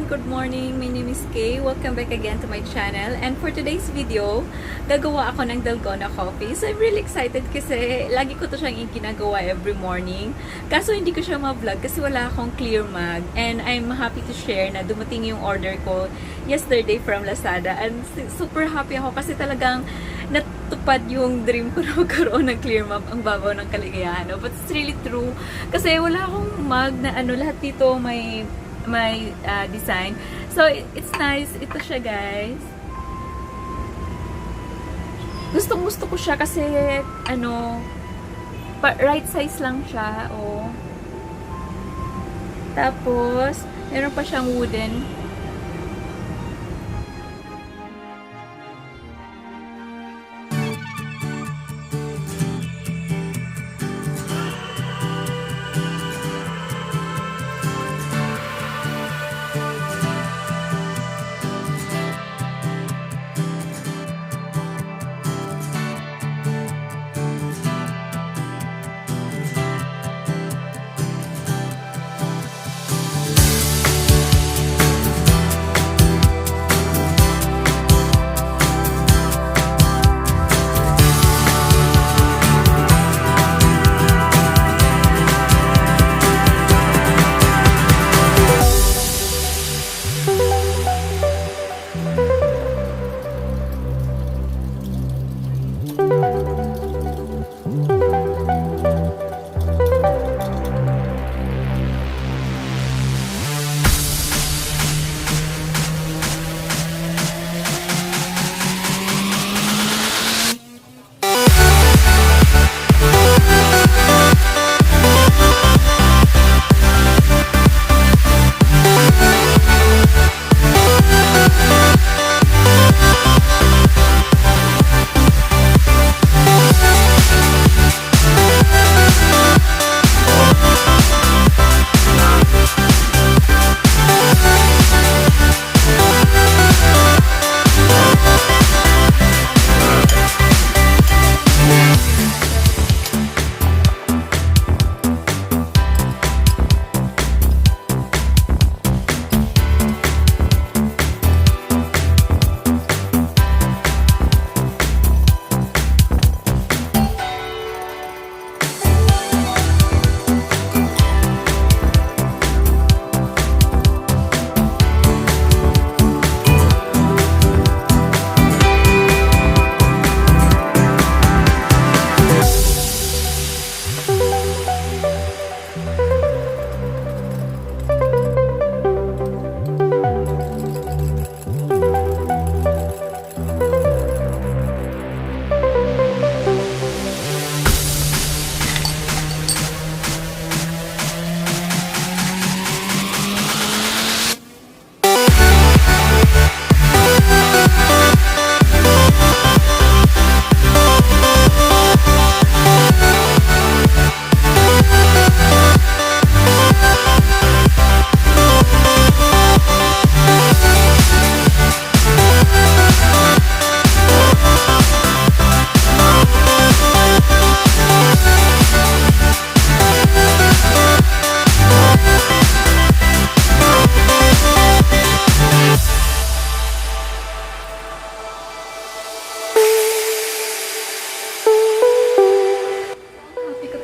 everyone! Good morning! My name is Kaye. Welcome back again to my channel. And for today's video, gagawa ako ng Dalgona Coffee. So I'm really excited kasi lagi ko to siyang ginagawa every morning. Kaso hindi ko siya ma-vlog kasi wala akong clear mug. And I'm happy to share na dumating yung order ko yesterday from Lazada. And super happy ako kasi talagang natupad yung dream ko na magkaroon ng clear mug. Ang babaw ng kaligayahan. But it's really true. Kasi wala akong mug na lahat dito may design. So, it's nice. Ito siya, guys. Gustong-gusto ko siya kasi, right size lang siya. Oh. Tapos, meron pa siyang wooden.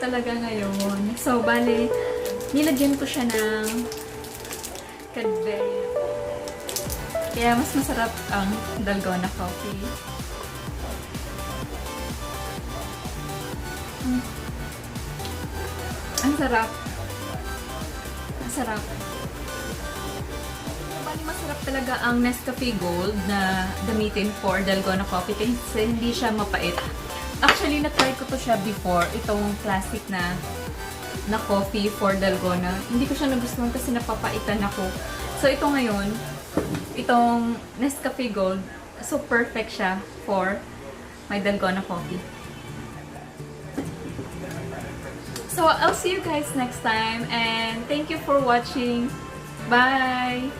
Talaga ngayon. So, bale, nilagyan ko siya ng Cadbury. Kaya mas masarap ang Dalgona Coffee. Ang sarap. Ang sarap. Bale, masarap talaga ang Nescafe Gold na gamitin for Dalgona Coffee kasi hindi siya mapait. Actually, na-try ko to siya before. Itong plastic na coffee for Dalgona. Hindi ko siya nagustuhan kasi napapaitan ako. So, ito ngayon, itong Nescafe Gold, so perfect siya for my Dalgona coffee. So, I'll see you guys next time. And thank you for watching. Bye!